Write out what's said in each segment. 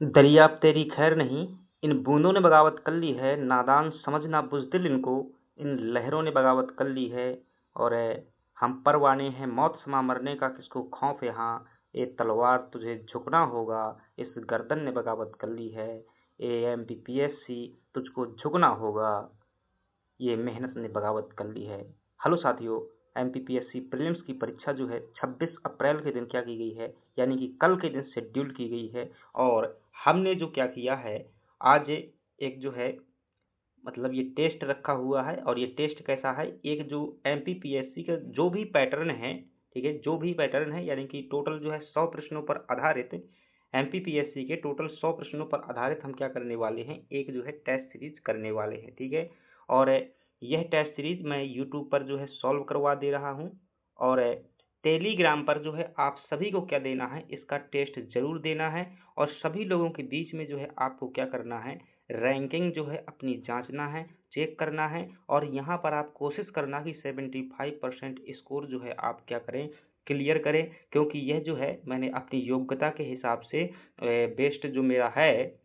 दरियाब तेरी खैर नहीं, इन बूंदों ने बगावत कर ली है, नादान समझना बुज़दिल इनको, इन लहरों ने बगावत कर ली है। और हम परवाने हैं मौत समा मरने का, किसको खौफ यहाँ, ये तलवार तुझे झुकना होगा, इस गर्दन ने बगावत कर ली है। एमपीपीएससी तुझको झुकना होगा, ये मेहनत ने बगावत कर ली है। हेलो साथियों, एमपीपीएससी प्रीलिम्स की परीक्षा जो है 26 अप्रैल के दिन क्या की गई है, यानी कि कल के दिन शेड्यूल की गई है। और हमने जो क्या किया है, आज एक जो है मतलब ये टेस्ट रखा हुआ है। और ये टेस्ट कैसा है, एक जो एमपीपीएससी का जो भी पैटर्न है, ठीक है, जो भी पैटर्न है, यानी कि टोटल जो है 100 प्रश्नों पर आधारित, एमपीपीएससी के टोटल 100 प्रश्नों पर आधारित हम क्या करने वाले हैं, एक जो है टेस्ट सीरीज करने वाले हैं, ठीक है। और यह टेस्ट सीरीज मैं यूट्यूब पर जो है सॉल्व करवा दे रहा हूँ। और टेलीग्राम पर जो है आप सभी को क्या देना है, इसका टेस्ट जरूर देना है। और सभी लोगों के बीच में जो है आपको क्या करना है, रैंकिंग जो है अपनी जांचना है, चेक करना है। और यहाँ पर आप कोशिश करना कि 75% स्कोर जो है आप क्या करें, क्लियर करें। क्योंकि यह जो है मैंने अपनी योग्यता के हिसाब से बेस्ट जो मेरा है,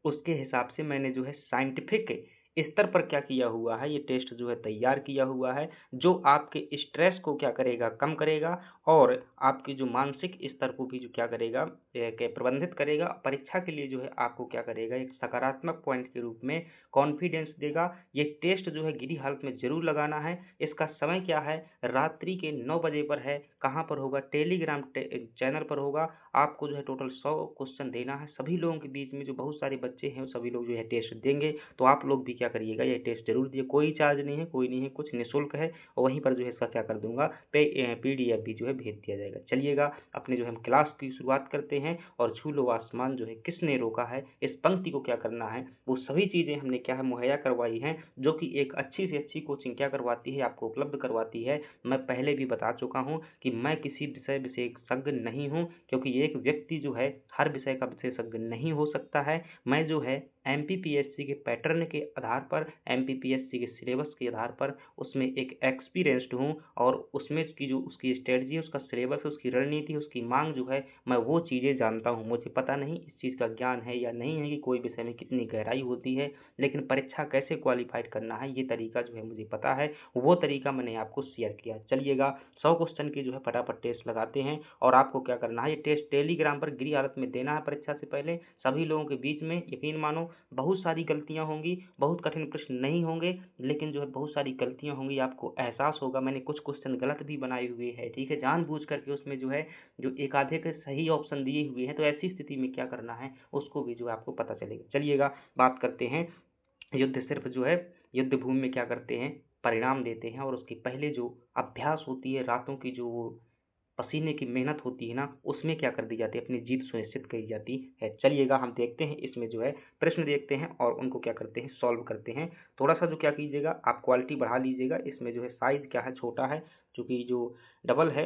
उसके हिसाब से मैंने जो है साइंटिफिक स्तर पर क्या किया हुआ है, ये टेस्ट जो है तैयार किया हुआ है, जो आपके स्ट्रेस को क्या करेगा, कम करेगा। और आपकी जो मानसिक स्तर को भी जो क्या करेगा, प्रबंधित करेगा। परीक्षा के लिए जो है आपको क्या करेगा, एक सकारात्मक पॉइंट के रूप में कॉन्फिडेंस देगा। ये टेस्ट जो है गिरी हालत में जरूर लगाना है। इसका समय क्या है, रात्रि के 9 बजे पर है। कहाँ पर होगा, टेलीग्राम चैनल पर होगा। आपको जो है टोटल 100 क्वेश्चन देना है। सभी लोगों के बीच में जो बहुत सारे बच्चे हैं, सभी लोग जो है टेस्ट देंगे। तो आप लोग भी क्या करिएगा, ये टेस्ट जरूर दिए। कोई चार्ज नहीं है, कोई नहीं है, कुछ निःशुल्क है। और वहीं पर जो है इसका क्या कर दूंगा, पीडीएफ भी जो है भेज दिया जाएगा। चलिएगा अपने जो हम क्लास की शुरुआत करते हैं। और छू लो आसमान जो है किसने रोका है, इस पंक्ति को क्या करना है, वो सभी चीजें हमने क्या है मुहैया करवाई हैं, जो कि एक अच्छी से अच्छी कोचिंग क्या करवाती है, आपको उपलब्ध करवाती है। मैं पहले भी बता चुका हूँ कि मैं किसी विषय विशेषज्ञ नहीं हूँ, क्योंकि एक व्यक्ति जो है हर विषय का विशेषज्ञ नहीं हो सकता है। मैं जो है एमपीपीएससी के पैटर्न के आधार पर, एमपीपीएससी के सिलेबस के आधार पर उसमें एक एक्सपीरियंस्ड हूँ। और उसमें की जो उसकी स्ट्रेटजी है, उसका सिलेबस है, उसकी रणनीति, उसकी मांग जो है, मैं वो चीज़ें जानता हूँ। मुझे पता नहीं इस चीज़ का ज्ञान है या नहीं है कि कोई विषय में कितनी गहराई होती है, लेकिन परीक्षा कैसे क्वालिफाइड करना है ये तरीका जो है मुझे पता है। वो तरीका मैंने आपको शेयर किया। चलिएगा 100 क्वेश्चन की जो है फटाफट टेस्ट लगाते हैं। और आपको क्या करना है, ये टेस्ट टेलीग्राम पर गिरी हालत में देना है परीक्षा से पहले। सभी लोगों के बीच में यकीन मानो बहुत सारी गलतियां होंगी, बहुत कठिन प्रश्न नहीं होंगे, लेकिन जो है बहुत सारी गलतियां होंगी। आपको एहसास होगा मैंने कुछ क्वेश्चन गलत भी बनाए हुए हैं, ठीक है, जानबूझ करके उसमें जो है जो एक आधे के सही ऑप्शन दिए हुए हैं। तो ऐसी स्थिति में क्या करना है, उसको भी जो है आपको पता चलेगा। चलिएगा बात करते हैं। युद्ध सिर्फ जो है युद्ध भूमि में क्या करते हैं, परिणाम देते हैं। और उसके पहले जो अभ्यास होती है, रातों की जो वो पसीने की मेहनत होती है ना, उसमें क्या कर दी जाती है, अपनी जीत सुनिश्चित करी जाती है। चलिएगा हम देखते हैं, इसमें जो है प्रश्न देखते हैं और उनको क्या करते हैं, सॉल्व करते हैं। थोड़ा सा जो क्या कीजिएगा, आप क्वालिटी बढ़ा लीजिएगा। इसमें जो है साइज क्या है, छोटा है, क्योंकि जो डबल है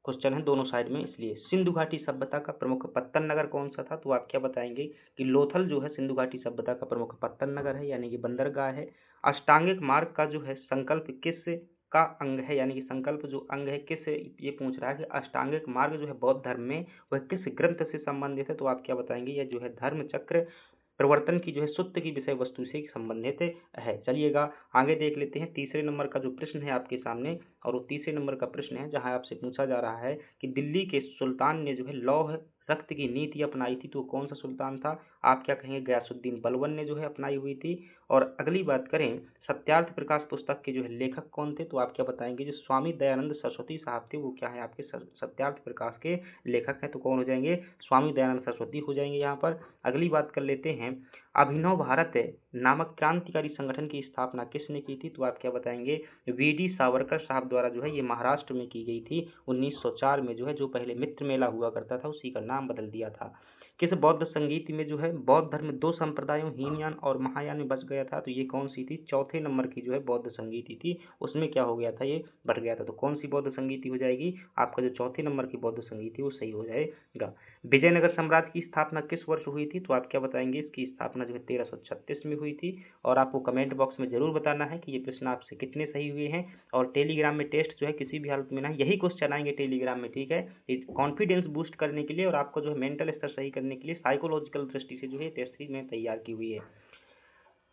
क्वेश्चन है दोनों साइड में, इसलिए। सिंधु घाटी सभ्यता का प्रमुख पत्तन नगर कौन सा था, तो आप क्या बताएंगे कि लोथल जो है सिंधु घाटी सभ्यता का प्रमुख पत्तन नगर है, यानी कि बंदरगाह है। अष्टांगिक मार्ग का जो है संकल्प किस का अंग है, यानी कि संकल्प जो अंग है किस, ये पूछ रहा है कि अष्टांगिक मार्ग जो है बौद्ध धर्म में वह किस ग्रंथ से संबंधित है, तो आप क्या बताएंगे, यह जो है धर्म चक्र प्रवर्तन की जो है सूत्र की विषय वस्तु से संबंधित है। चलिएगा आगे देख लेते हैं। तीसरे नंबर का जो प्रश्न है आपके सामने, और वो तीसरे नंबर का प्रश्न है जहां आपसे पूछा जा रहा है कि दिल्ली के सुल्तान ने जो है लौह रक्त की नीति अपनाई थी, तो कौन सा सुल्तान था। आप क्या कहेंगे, गयासुद्दीन बलबन ने जो है अपनाई हुई थी। और अगली बात करें, सत्यार्थ प्रकाश पुस्तक के जो है लेखक कौन थे, तो आप क्या बताएंगे, जो स्वामी दयानंद सरस्वती साहब थे, वो क्या है आपके सत्यार्थ प्रकाश के लेखक हैं। तो कौन हो जाएंगे, स्वामी दयानंद सरस्वती हो जाएंगे यहाँ पर। अगली बात कर लेते हैं, अभिनव भारत नामक क्रांतिकारी संगठन की स्थापना किसने की थी, तो आप क्या बताएंगे, वीडी सावरकर साहब द्वारा जो है ये महाराष्ट्र में की गई थी 1904 में। जो है जो पहले मित्र मेला हुआ करता था उसी का नाम बदल दिया था। किस बौद्ध संगीत में जो है बौद्ध धर्म दो संप्रदायों हीनयान और महायान में बच गया था, तो ये कौन सी थी, चौथे नंबर की जो है बौद्ध संगीति थी, उसमें क्या हो गया था, ये बढ़ गया था। तो कौन सी बौद्ध संगीति हो जाएगी, आपका जो चौथे नंबर की बौद्ध संगीति वो सही हो जाएगा। विजयनगर साम्राज्य की स्थापना किस वर्ष हुई थी, तो आप क्या बताएंगे, इसकी स्थापना जो है 1336 में हुई थी। और आपको कमेंट बॉक्स में जरूर बताना है कि ये प्रश्न आपसे कितने सही हुए हैं। और टेलीग्राम में टेस्ट जो है किसी भी हालत में ना, यही क्वेश्चन आएंगे टेलीग्राम में, ठीक है, कॉन्फिडेंस बूस्ट करने के लिए और आपको जो है मेंटल स्तर सही करने समझने के लिए साइकोलॉजिकल दृष्टि से जो है टेस्ट सीरीज में तैयार की हुई है।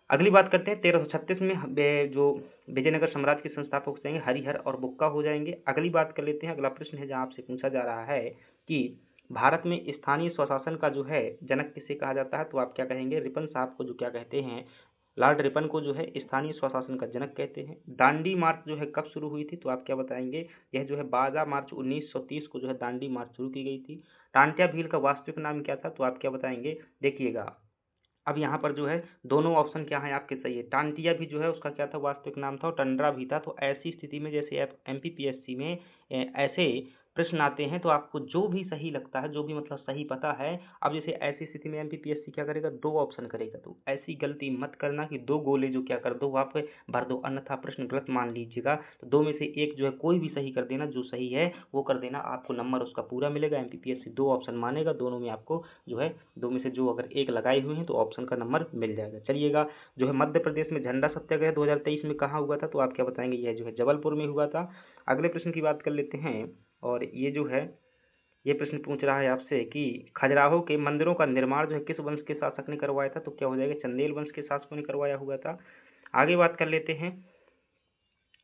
अगली बात करते हैं 1336 में जो विजयनगर साम्राज्य के संस्थापक हो जाएंगे हरिहर और बुक्का हो जाएंगे। अगली बात कर लेते हैं, अगला प्रश्न है जहाँ आपसे पूछा जा रहा है कि भारत में स्थानीय स्वशासन का जो है जनक किसे कहा जाता है, तो आप क्या कहेंगे, रिपन साहब को जो क्या कहते हैं, लॉर्ड रिपन को जो है स्थानीय स्वशासन का जनक कहते हैं। दांडी मार्च जो है कब शुरू हुई थी, तो आप क्या बताएंगे, यह जो है 12 मार्च 1930 को जो है दांडी मार्च शुरू की गई थी। टांट्या भील का वास्तविक नाम क्या था, तो आप क्या बताएंगे, देखिएगा अब यहाँ पर जो है दोनों ऑप्शन क्या है आपके सही है। टांटिया भी जो है उसका क्या था वास्तविक नाम था और टंडरा भी था। तो ऐसी स्थिति में जैसे एमपीपीएससी में ऐसे प्रश्न आते हैं तो आपको जो भी सही लगता है, जो भी मतलब सही पता है, अब जैसे ऐसी स्थिति में एमपीपीएससी क्या करेगा, दो ऑप्शन करेगा। तो ऐसी गलती मत करना कि दो गोले जो क्या कर दो आप भर दो, अन्यथा प्रश्न गलत मान लीजिएगा। तो दो में से एक जो है कोई भी सही कर देना, जो सही है वो कर देना, आपको नंबर उसका पूरा मिलेगा। एमपीपीएससी दो ऑप्शन मानेगा, दोनों में आपको जो है दो में से जो अगर एक लगाए हुए हैं तो ऑप्शन का नंबर मिल जाएगा। चलिएगा, जो है मध्य प्रदेश में झंडा सत्याग्रह 2023 में कहाँ हुआ था, तो आप क्या बताएंगे, यह जो है जबलपुर में हुआ था। अगले प्रश्न की बात कर लेते हैं, और ये जो है ये प्रश्न पूछ रहा है आपसे कि खजुराहो के मंदिरों का निर्माण जो है किस वंश के शासक ने करवाया था, तो क्या हो जाएगा, चंदेल वंश के शासकों ने करवाया हुआ था। आगे बात कर लेते हैं,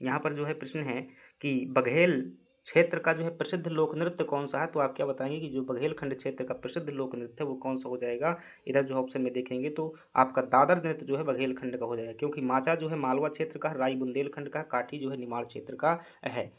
यहाँ पर जो है प्रश्न है कि बघेल क्षेत्र का जो है प्रसिद्ध लोक नृत्य कौन सा है, तो आप क्या बताएंगे कि जो बघेलखंड क्षेत्र का प्रसिद्ध लोक नृत्य है वो कौन सा हो जाएगा। इधर जो ऑप्शन में देखेंगे तो आपका दादर नृत्य जो है बघेलखंड का हो जाएगा, क्योंकि माचा जो है मालवा क्षेत्र का, राई बुंदेलखंड का, काठी जो है निमाड़ क्षेत्र का है।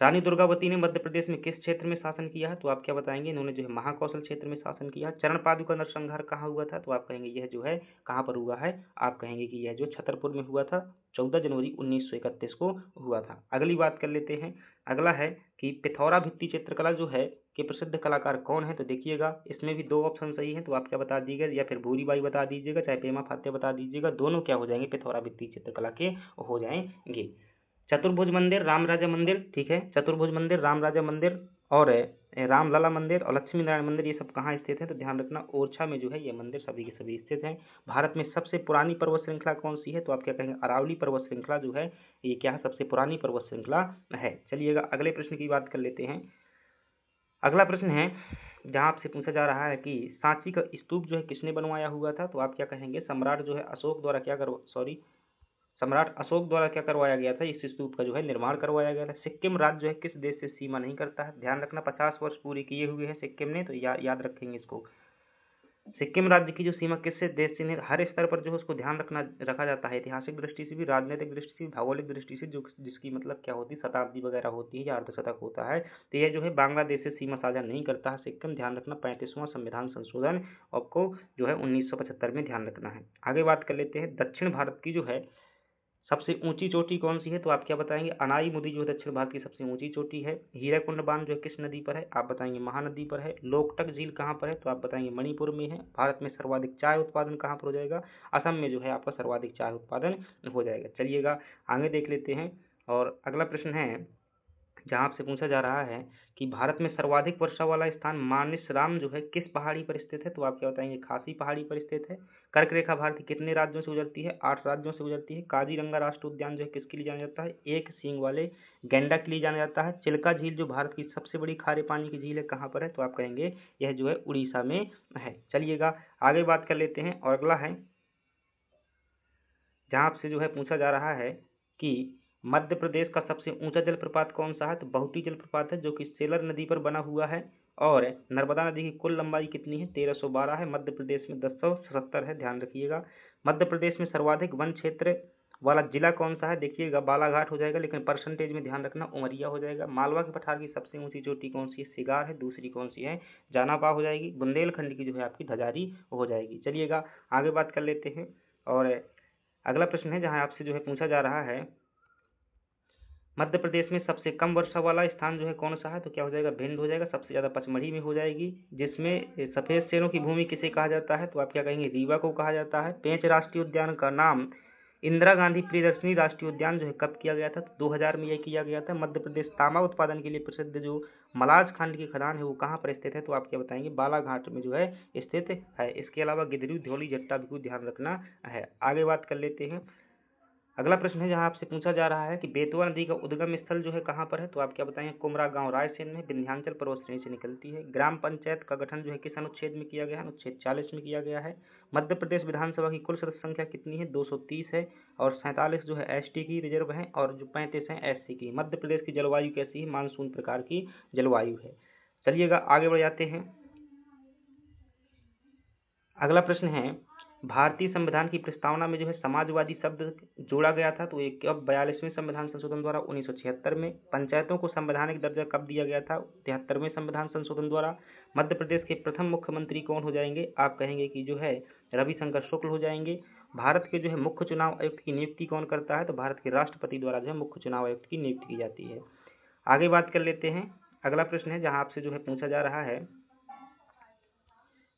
रानी दुर्गावती ने मध्य प्रदेश में किस क्षेत्र में शासन किया है, तो आप क्या बताएंगे, इन्होंने जो है महाकौशल क्षेत्र में शासन किया। चरण पादुका नरसंहार कहाँ हुआ था, तो आप कहेंगे यह जो है कहाँ पर हुआ है, आप कहेंगे कि यह जो छतरपुर में हुआ था, 14 जनवरी 1931 को हुआ था। अगली बात कर लेते हैं, अगला है कि पिथौरा भित्ति चित्रकला जो है के प्रसिद्ध कलाकार कौन है, तो देखिएगा इसमें भी दो ऑप्शन सही है, तो आप क्या बता दीजिएगा, या फिर भूरीबाई बता दीजिएगा, चाहे पेमा फात्या बता दीजिएगा, दोनों क्या हो जाएंगे, पिथौरा भित्ति चित्रकला के हो जाएंगे। चतुर्भुज मंदिर, राम राजा मंदिर, ठीक है, चतुर्भुज मंदिर, राम राजा मंदिर और रामलला मंदिर और लक्ष्मी नारायण मंदिर, ये सब कहाँ स्थित है, तो ध्यान रखना ओरछा में जो है ये मंदिर सभी के सभी स्थित हैं। भारत में सबसे पुरानी पर्वत श्रृंखला कौन सी है, तो आप क्या कहेंगे, अरावली पर्वत श्रृंखला जो है ये क्या है, सबसे पुरानी पर्वत श्रृंखला है। चलिएगा, अगले प्रश्न की बात कर लेते हैं। अगला प्रश्न है जहाँ आपसे पूछा जा रहा है कि सांची का स्तूप जो है किसने बनवाया हुआ था, तो आप क्या कहेंगे, सम्राट जो है अशोक द्वारा क्या कर सम्राट अशोक द्वारा क्या करवाया गया था, इस स्तूप का जो है निर्माण करवाया गया था। सिक्किम राज्य जो है किस देश से सीमा नहीं करता है, ध्यान रखना 50 वर्ष पूरे किए हुए हैं सिक्किम ने, तो याद रखेंगे इसको। सिक्किम राज्य की जो सीमा किससे देश से नहीं, हर स्तर पर जो है उसको ध्यान रखा जाता है, ऐतिहासिक दृष्टि से भी, राजनीतिक दृष्टि से, भौगोलिक दृष्टि से, जो जिसकी मतलब क्या होती है, शताब्दी वगैरह होती है या अर्धशतक होता है, तो यह जो है बांग्लादेश से सीमा साझा नहीं करता है सिक्किम, ध्यान रखना। 35वां संविधान संशोधन आपको जो है 1975 में ध्यान रखना है। आगे बात कर लेते हैं, दक्षिण भारत की जो है सबसे ऊंची चोटी कौन सी है, तो आप क्या बताएंगे, अनाई मुदी जो है दक्षिण भारत की सबसे ऊंची चोटी है। हीराकुंड बांध जो है किस नदी पर है, आप बताएंगे महानदी पर है। लोकटक झील कहाँ पर है, तो आप बताएंगे मणिपुर में है। भारत में सर्वाधिक चाय उत्पादन कहाँ पर हो जाएगा, असम में जो है आपका सर्वाधिक चाय उत्पादन हो जाएगा। चलिएगा, आगे देख लेते हैं, और अगला प्रश्न है जहाँ आपसे पूछा जा रहा है कि भारत में सर्वाधिक वर्षा वाला स्थान मानसरोवर जो है किस पहाड़ी पर स्थित है, तो आप क्या बताएंगे, खासी पहाड़ी पर स्थित है। कर्क रेखा भारत के कितने राज्यों से गुजरती है, 8 राज्यों से गुजरती है। काजीरंगा राष्ट्रीय उद्यान जो है किसके लिए जाना जाता है, एक सींग वाले गैंडा के लिए जाना जाता है। चिल्का झील जो भारत की सबसे बड़ी खारे पानी की झील है कहाँ पर है, तो आप कहेंगे यह जो है उड़ीसा में है। चलिएगा, आगे बात कर लेते हैं, और अगला है जहाँ आपसे जो है पूछा जा रहा है कि मध्य प्रदेश का सबसे ऊंचा जलप्रपात कौन सा है, तो बहुटी जलप्रपात है जो कि सेलर नदी पर बना हुआ है। और नर्मदा नदी की कुल लंबाई कितनी है, 1312 है। मध्य प्रदेश में 1077 है, ध्यान रखिएगा। मध्य प्रदेश में सर्वाधिक वन क्षेत्र वाला जिला कौन सा है, देखिएगा बालाघाट हो जाएगा, लेकिन परसेंटेज में ध्यान रखना उमरिया हो जाएगा। मालवा के पठार की सबसे ऊंची चोटी कौन सी है, सिगार है। दूसरी कौन सी है, जानापा हो जाएगी। बुंदेलखंड की जो है आपकी धजारी हो जाएगी। चलिएगा, आगे बात कर लेते हैं, और अगला प्रश्न है जहाँ आपसे जो है पूछा जा रहा है मध्य प्रदेश में सबसे कम वर्षा वाला स्थान जो है कौन सा है, तो क्या हो जाएगा, भिंड हो जाएगा। सबसे ज़्यादा पचमढ़ी में हो जाएगी। जिसमें सफ़ेद शेरों की भूमि किसे कहा जाता है, तो आप क्या कहेंगे, रीवा को कहा जाता है। पेंच राष्ट्रीय उद्यान का नाम इंदिरा गांधी प्रियदर्शनी राष्ट्रीय उद्यान जो है कब किया गया था, तो 2000 में यह किया गया था। मध्य प्रदेश तांबा उत्पादन के लिए प्रसिद्ध जो मलाज खंड की खदान है वो कहाँ पर स्थित है, तो आप क्या बताएंगे, बालाघाट में जो है स्थित है। इसके अलावा गिदरी, धौली, जट्टा भी ध्यान रखना है। आगे बात कर लेते हैं, अगला प्रश्न है जहाँ आपसे पूछा जा रहा है कि बेतवा नदी का उद्गम स्थल जो है कहाँ पर है, तो आप क्या बताएंगे कुमरा गांव रायसेन में विंध्याचल पर्वत श्रेणी से निकलती है। ग्राम पंचायत का गठन जो है किस अनुच्छेद में किया गया है, अनुच्छेद 40 में किया गया है। मध्य प्रदेश विधानसभा की कुल सदस्य संख्या कितनी है, 230 है, और 47 जो है एसटी की रिजर्व है और जो 35 है एससी की। मध्य प्रदेश की जलवायु कैसी है, मानसून प्रकार की जलवायु है। चलिएगा आगे बढ़ जाते हैं। अगला प्रश्न है भारतीय संविधान की प्रस्तावना में जो है समाजवादी शब्द जोड़ा गया था, तो ये कब, 42वें संविधान संशोधन द्वारा 1976 में। पंचायतों को संवैधानिक दर्जा कब दिया गया था, 73वें संविधान संशोधन द्वारा। मध्य प्रदेश के प्रथम मुख्यमंत्री कौन हो जाएंगे, आप कहेंगे कि जो है रविशंकर शुक्ल हो जाएंगे। भारत के जो है मुख्य चुनाव आयुक्त की नियुक्ति कौन करता है, तो भारत के राष्ट्रपति द्वारा जो है मुख्य चुनाव आयुक्त की नियुक्ति की जाती है। आगे बात कर लेते हैं। अगला प्रश्न है जहाँ आपसे जो है पूछा जा रहा है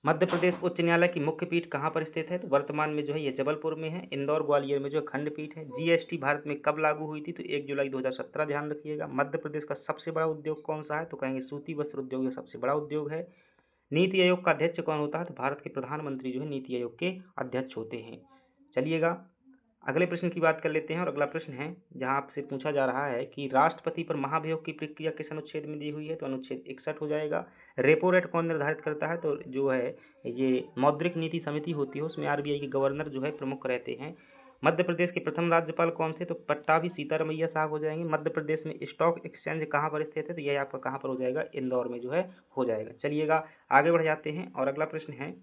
मध्य प्रदेश उच्च न्यायालय की मुख्य पीठ कहाँ पर स्थित है, तो वर्तमान में जो है ये जबलपुर में है। इंदौर ग्वालियर में जो है खंडपीठ है। जीएसटी भारत में कब लागू हुई थी, तो 1 जुलाई 2017, ध्यान रखिएगा। मध्य प्रदेश का सबसे बड़ा उद्योग कौन सा है, तो कहेंगे सूती वस्त्र उद्योग ये सबसे बड़ा उद्योग है। नीति आयोग का अध्यक्ष कौन होता है, तो भारत के प्रधानमंत्री जो है नीति आयोग के अध्यक्ष होते हैं। चलिएगा अगले प्रश्न की बात कर लेते हैं। और अगला प्रश्न है जहां आपसे पूछा जा रहा है कि राष्ट्रपति पर महाभियोग की प्रक्रिया किस अनुच्छेद में दी हुई है, तो अनुच्छेद 61 हो जाएगा। रेपो रेट कौन निर्धारित करता है, तो जो है ये मौद्रिक नीति समिति होती है, उसमें आरबीआई के गवर्नर जो है प्रमुख रहते हैं। मध्य प्रदेश के प्रथम राज्यपाल कौन थे, तो पट्टाभी सीतारमैया साहब हो जाएंगे। मध्य प्रदेश में स्टॉक एक्सचेंज कहाँ पर स्थित है, तो यह आपका कहाँ पर हो जाएगा, इंदौर में जो है हो जाएगा। चलिएगा आगे बढ़ जाते हैं। और अगला प्रश्न है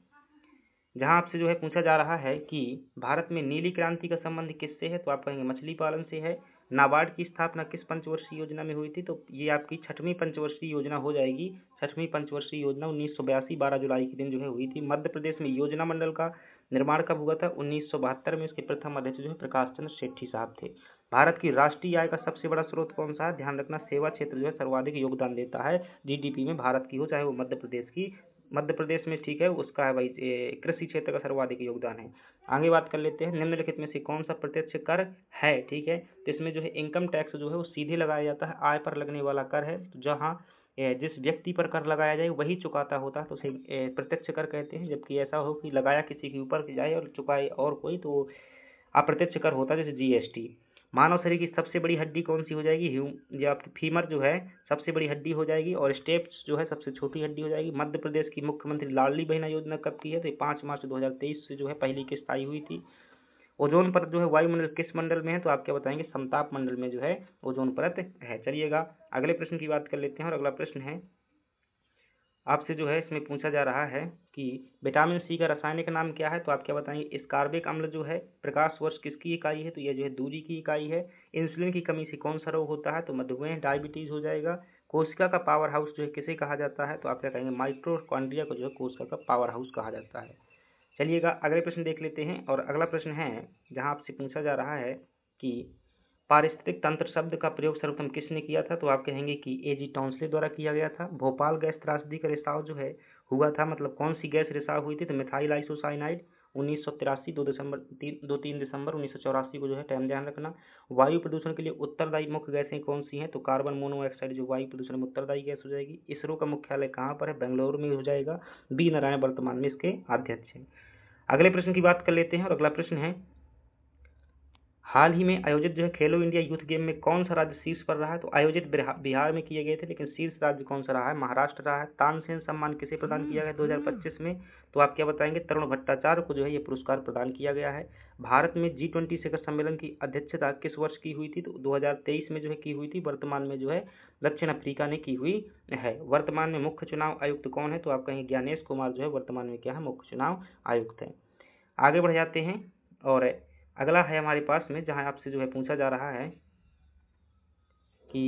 जहां आपसे जो है पूछा जा रहा है कि भारत में नीली क्रांति का संबंध किससे है, तो आप कहेंगे मछली पालन से है। नाबार्ड की स्थापना किस पंचवर्षीय योजना में हुई थी, तो ये आपकी 6वीं पंचवर्षीय योजना हो जाएगी। 6वीं पंचवर्षीय योजना 1982 12 जुलाई के दिन जो है हुई थी। मध्य प्रदेश में योजना मंडल का निर्माण कब हुआ था, 1972 में। इसके प्रथम अध्यक्ष जो है प्रकाश चंद्र सेठी साहब थे। भारत की राष्ट्रीय आय का सबसे बड़ा स्रोत कौन सा है, ध्यान रखना सेवा क्षेत्र जो है सर्वाधिक योगदान देता है जीडीपी में, भारत की हो चाहे वो मध्य प्रदेश में, ठीक है, उसका है भाई कृषि क्षेत्र का सर्वाधिक योगदान है। आगे बात कर लेते हैं निम्नलिखित में से कौन सा प्रत्यक्ष कर है, ठीक है, तो इसमें जो है इनकम टैक्स जो है वो सीधे लगाया जाता है, आय पर लगने वाला कर है। तो जहाँ जिस व्यक्ति पर कर लगाया जाए वही चुकाता होता है तो उसे प्रत्यक्ष कर कहते हैं। जबकि ऐसा हो कि लगाया किसी के ऊपर जाए और चुकाए और कोई, तो अप्रत्यक्ष कर होता है, जैसे जीएसटी। मानव शरीर की सबसे बड़ी हड्डी कौन सी हो जाएगी, जो आपकी फीमर जो है सबसे बड़ी हड्डी हो जाएगी, और स्टेप्स जो है सबसे छोटी हड्डी हो जाएगी। मध्य प्रदेश की मुख्यमंत्री लाडली बहना योजना कब की है, तो 5 मार्च 2023 से जो है पहली किस्त आई हुई थी। ओजोन परत जो है वायुमंडल किस मंडल में है, तो आप क्या बताएंगे, समताप मंडल में जो है ओजोन परत है। चलिएगा अगले प्रश्न की बात कर लेते हैं। और अगला प्रश्न है आपसे जो है इसमें पूछा जा रहा है कि विटामिन सी का रासायनिक नाम क्या है, तो आप क्या बताएंगे, स्कारबिक अम्ल जो है प्रकाश वर्ष किसकी इकाई है, तो यह जो है दूरी की इकाई है। इंसुलिन की कमी से कौन सा रोग होता है, तो मधुमेह डायबिटीज हो जाएगा। कोशिका का पावर हाउस जो है किसे कहा जाता है, तो आप क्या कहेंगे, माइटोकॉन्ड्रिया को जो है कोशिका का पावर हाउस कहा जाता है। चलिएगा अगले प्रश्न देख लेते हैं। और अगला प्रश्न है जहाँ आपसे पूछा जा रहा है कि पारिस्थितिक तंत्र शब्द का प्रयोग सर्वप्रथम किसने किया था, तो आप कहेंगे कि एजी टॉन्सले द्वारा किया गया था। भोपाल गैस त्रासदी का रिसाव जो है हुआ था, मतलब कौन सी गैस रिसाव हुई थी, तो मिथाइल आइसोसाइनाइड। 1983 2-3 दिसंबर 1984 को जो है टाइम ध्यान रखना। वायु प्रदूषण के लिए उत्तरदायी मुख्य गैसें कौन सी हैं, तो कार्बन मोनोऑक्साइड जो वायु प्रदूषण में उत्तरदायी गैस हो जाएगी। इसरो का मुख्यालय कहाँ पर है, बेंगलुरु में हो जाएगा। बी नारायण वर्तमान में इसके अध्यक्ष हैं। अगले प्रश्न की बात कर लेते हैं। और अगला प्रश्न है हाल ही में आयोजित जो है खेलो इंडिया यूथ गेम में कौन सा राज्य शीर्ष पर रहा है, तो आयोजित बिहार में किए गए थे, लेकिन शीर्ष राज्य कौन सा रहा है, महाराष्ट्र रहा है। तानसेन सम्मान किसे प्रदान किया गया 2025 में, तो आप क्या बताएंगे, तरुण भट्टाचार्य को जो है ये पुरस्कार प्रदान किया गया है। भारत में G20 शिखर सम्मेलन की अध्यक्षता किस वर्ष की हुई थी, तो 2023 में जो है की हुई थी। वर्तमान में जो है दक्षिण अफ्रीका ने की हुई है। वर्तमान में मुख्य चुनाव आयुक्त कौन है, तो आप कहेंगे ज्ञानेश कुमार जो है वर्तमान में क्या है, मुख्य चुनाव आयुक्त है। आगे बढ़ जाते हैं। और अगला है हमारे पास में जहां आपसे जो है पूछा जा रहा है कि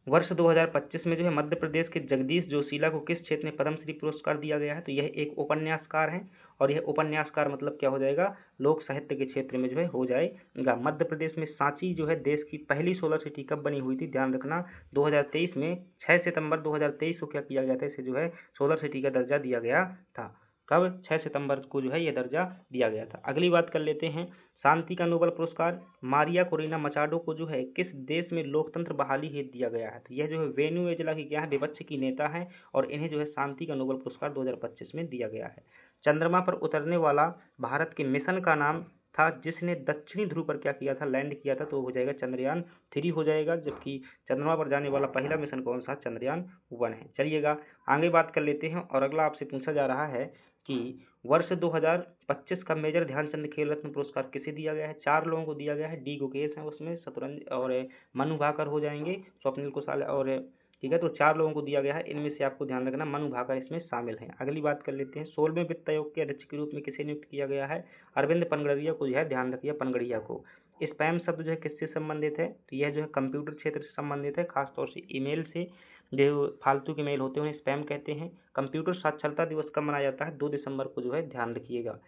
वर्ष 2025 में जो है मध्य प्रदेश के जगदीश जोशीला को किस क्षेत्र में पद्मश्री पुरस्कार दिया गया है, तो यह एक उपन्यासकार है। और यह उपन्यासकार मतलब क्या हो जाएगा, लोक साहित्य के क्षेत्र में जो है हो जाएगा। मध्य प्रदेश में सांची जो है देश की पहली सोलर सिटी कब बनी हुई थी, ध्यान रखना 2023 में 6 सितंबर 2023 को क्या किया गया था, इसे जो है सोलर सिटी का दर्जा दिया गया था। कब, 6 सितंबर को जो है ये दर्जा दिया गया था। अगली बात कर लेते हैं शांति का नोबेल पुरस्कार मारिया कोरिना मचाडो को जो है किस देश में लोकतंत्र बहाली हेतु दिया गया है, तो यह जो है वेनेजुएला की क्या है, विपक्ष की नेता है, और इन्हें जो है शांति का नोबेल पुरस्कार 2025 में दिया गया है। चंद्रमा पर उतरने वाला भारत के मिशन का नाम था जिसने दक्षिणी ध्रुव पर क्या किया था, लैंड किया था, तो हो जाएगा चंद्रयान 3 हो जाएगा। जबकि चंद्रमा पर जाने वाला पहला मिशन कौन सा, चंद्रयान 1 है। चलिएगा आगे बात कर लेते हैं और अगला आपसे पूछा जा रहा है कि वर्ष 2025 का मेजर ध्यानचंद खेल रत्न पुरस्कार किसे दिया गया है। 4 लोगों को दिया गया है, डी गुकेश है उसमें, शतरंज और मनु भाकर हो जाएंगे, स्वप्निल कुशाल और ठीक है, तो 4 लोगों को दिया गया है। इनमें से आपको ध्यान रखना मनु भाकर इसमें शामिल है। अगली बात कर लेते हैं, 16वें वित्त आयोग के अध्यक्ष के रूप में किसे नियुक्त किया गया है। अरविंद पनगड़िया को जो है ध्यान रखिए, पनगड़िया को। स्पैम शब्द जो है किससे संबंधित है, तो यह जो है कंप्यूटर क्षेत्र से संबंधित है, खासतौर से ईमेल से। जो फालतू के मेल होते हैं उन्हें स्पैम कहते हैं। कंप्यूटर साक्षरता दिवस कब मनाया जाता है, 2 दिसंबर को जो है, ध्यान रखिएगा।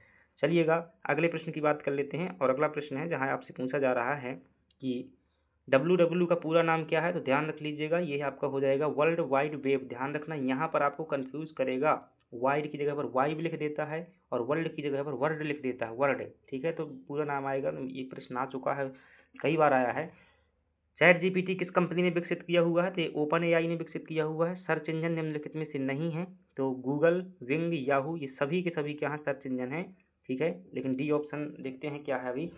चलिएगा अगले प्रश्न की बात कर लेते हैं और अगला प्रश्न है जहां आपसे पूछा जा रहा है कि WW का पूरा नाम क्या है, तो ध्यान रख लीजिएगा ये आपका हो जाएगा वर्ल्ड वाइड वेब। ध्यान रखना यहाँ पर आपको कंफ्यूज करेगा, वाइड की जगह पर वाइब लिख देता है और वर्ल्ड की जगह पर वर्ड लिख देता है, वर्ड। ठीक है, तो पूरा नाम आएगा। ये प्रश्न आ चुका है, कई बार आया है। चैट जीपीटी किस कंपनी ने विकसित किया हुआ है, तो ओपन एआई ने विकसित किया हुआ है। सर्च इंजन निम्नलिखित में से नहीं है, तो गूगल, विंग, याहू, ये सभी के सभी क्या है, सर्च इंजन है। ठीक है, लेकिन डी ऑप्शन देखते हैं क्या है अभी।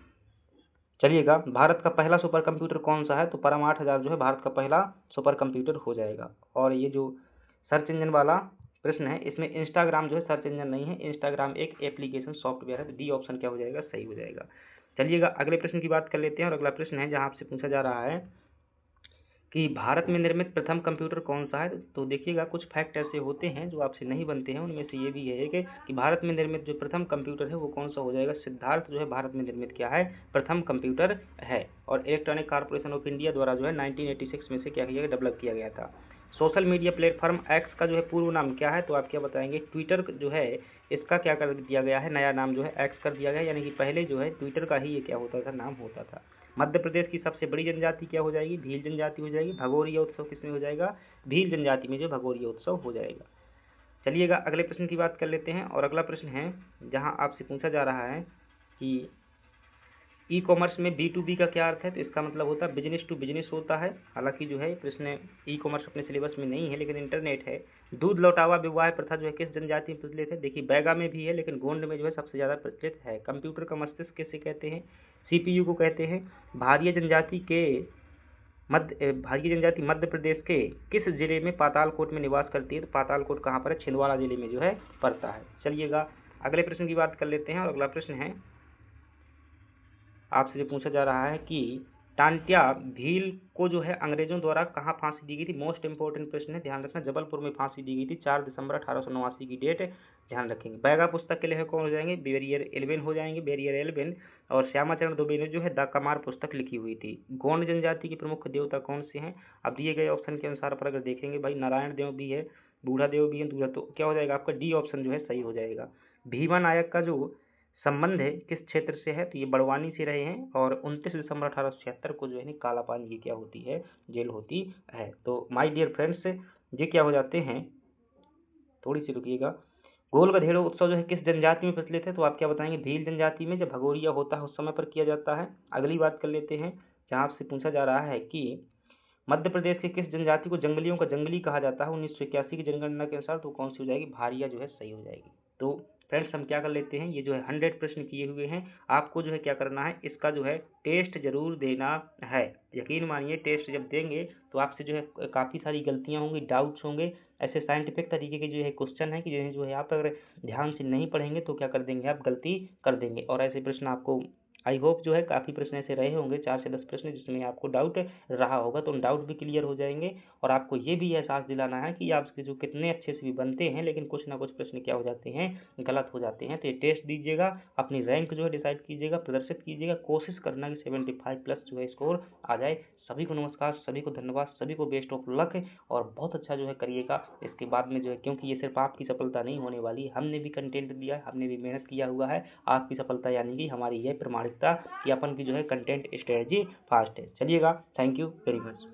चलिएगा भारत का पहला सुपर कंप्यूटर कौन सा है, तो परम 8000 जो है भारत का पहला सुपर कंप्यूटर हो जाएगा। और ये जो सर्च इंजन वाला प्रश्न है इसमें इंस्टाग्राम जो है सर्च इंजन नहीं है, इंस्टाग्राम एक एप्लीकेशन सॉफ्टवेयर है, तो डी ऑप्शन क्या हो जाएगा, सही हो जाएगा। चलिएगा अगले प्रश्न की बात कर लेते हैं और अगला प्रश्न है जहां आपसे पूछा जा रहा है कि भारत में निर्मित प्रथम कंप्यूटर कौन सा है। तो देखिएगा कुछ फैक्ट ऐसे होते हैं जो आपसे नहीं बनते हैं, उनमें से ये भी है कि भारत में निर्मित जो प्रथम कंप्यूटर है वो कौन सा हो जाएगा, सिद्धार्थ जो है भारत में निर्मित क्या है, प्रथम कंप्यूटर है। और इलेक्ट्रॉनिक कॉर्पोरेशन ऑफ इंडिया द्वारा जो है 1986 में से क्या किया गया, डेवलप किया गया था। सोशल मीडिया प्लेटफॉर्म एक्स का जो है पूर्व नाम क्या है, तो आप क्या बताएंगे, ट्विटर जो है इसका क्या कर दिया गया है, नया नाम जो है एक्स कर दिया गया, यानी कि पहले जो है ट्विटर का ही ये क्या होता था, नाम होता था। मध्य प्रदेश की सबसे बड़ी जनजाति क्या हो जाएगी, भील जनजाति हो जाएगी। भगोरिया उत्सव किसमें हो जाएगा, भील जनजाति में जो भगोरिया उत्सव हो जाएगा। चलिएगा अगले प्रश्न की बात कर लेते हैं और अगला प्रश्न है जहां आपसे पूछा जा रहा है कि ई कॉमर्स में B2B का क्या अर्थ है, तो इसका मतलब होता है बिजनेस टू बिजनेस होता है। हालांकि जो है प्रश्न ई कॉमर्स अपने सिलेबस में नहीं है लेकिन इंटरनेट है। दूध लौटावा विवाह प्रथा जो है किस जनजाति में प्रचलित है, देखिए बैगा में भी है लेकिन गोंड में जो है सबसे ज़्यादा प्रचलित है। कंप्यूटर का मस्तिष्क किसे कहते हैं, CPU को कहते हैं। भारतीय जनजाति मध्य प्रदेश के किस जिले में पातालकोट में निवास करती है, तो पातालकोट कहाँ पर है, छिंदवाड़ा जिले में जो है पड़ता है। चलिएगा अगले प्रश्न की बात कर लेते हैं और अगला प्रश्न है आपसे जो पूछा जा रहा है कि टांट्या भील को जो है अंग्रेजों द्वारा कहाँ फांसी दी गई थी। मोस्ट इंपोर्टेंट प्रश्न है, ध्यान रखना। जबलपुर में फांसी दी गई थी, 4 दिसंबर 1889 की डेट ध्यान रखेंगे। बैगा पुस्तक के लेखक कौन हो जाएंगे, बैरियर 11 हो जाएंगे, बैरियर 11। और श्यामाचरण दुबे ने जो है द कमार पुस्तक लिखी हुई थी। गोंड जनजाति के प्रमुख देवता कौन से हैं, अब दिए गए ऑप्शन के अनुसार पर अगर देखेंगे भाई नारायण देव भी है, बूढ़ा देव भी है, दूल्हा, तो क्या हो जाएगा आपका डी ऑप्शन जो है सही हो जाएगा। भीमा नायक का जो संबंध है किस क्षेत्र से है, तो ये बड़वानी से रहे हैं और 29 दिसंबर 1876 को जो है कालापानी की क्या होती है, जेल होती है। तो माय डियर फ्रेंड्स ये क्या हो जाते हैं, थोड़ी सी रुकिएगा। गोल गधेड़ो उत्सव जो है किस जनजाति में प्रचलित है, तो आप क्या बताएंगे, भील जनजाति में। जब भगोरिया होता है उस समय पर किया जाता है। अगली बात कर लेते हैं जहाँ आपसे पूछा जा रहा है कि मध्य प्रदेश के किस जनजाति को जंगलियों का जंगली कहा जाता है 1981 की जनगणना के अनुसार, तो कौन सी हो जाएगी, भारिया जो है सही हो जाएगी। तो फ्रेंड्स हम क्या कर लेते हैं, ये जो है 100 प्रश्न किए हुए हैं, आपको जो है क्या करना है, इसका जो है टेस्ट जरूर देना है। यकीन मानिए टेस्ट जब देंगे तो आपसे जो है काफ़ी सारी गलतियां होंगी, डाउट्स होंगे। ऐसे साइंटिफिक तरीके के जो है क्वेश्चन है कि जिन्हें जो है आप अगर ध्यान से नहीं पढ़ेंगे तो क्या कर देंगे, आप गलती कर देंगे। और ऐसे प्रश्न आपको आई होप जो है काफ़ी प्रश्न ऐसे रहे होंगे, 4 से 10 प्रश्न जिसमें आपको डाउट रहा होगा, तो उन डाउट भी क्लियर हो जाएंगे। और आपको ये भी एहसास दिलाना है कि आपके जो कितने अच्छे से भी बनते हैं लेकिन कुछ ना कुछ प्रश्न क्या हो जाते हैं, गलत हो जाते हैं। तो ये टेस्ट दीजिएगा, अपनी रैंक जो है डिसाइड कीजिएगा, प्रदर्शित कीजिएगा, कोशिश करना कि 75+ जो है स्कोर आ जाए। सभी को नमस्कार, सभी को धन्यवाद, सभी को बेस्ट ऑफ लक और बहुत अच्छा जो है करिएगा इसके बाद में जो है, क्योंकि ये सिर्फ आपकी सफलता नहीं होने वाली, हमने भी कंटेंट दिया है, हमने भी मेहनत किया हुआ है। आपकी सफलता यानी कि हमारी यह प्रमाणिकता कि अपन की जो है कंटेंट स्ट्रेटजी फास्ट है। चलिएगा, थैंक यू वेरी मच।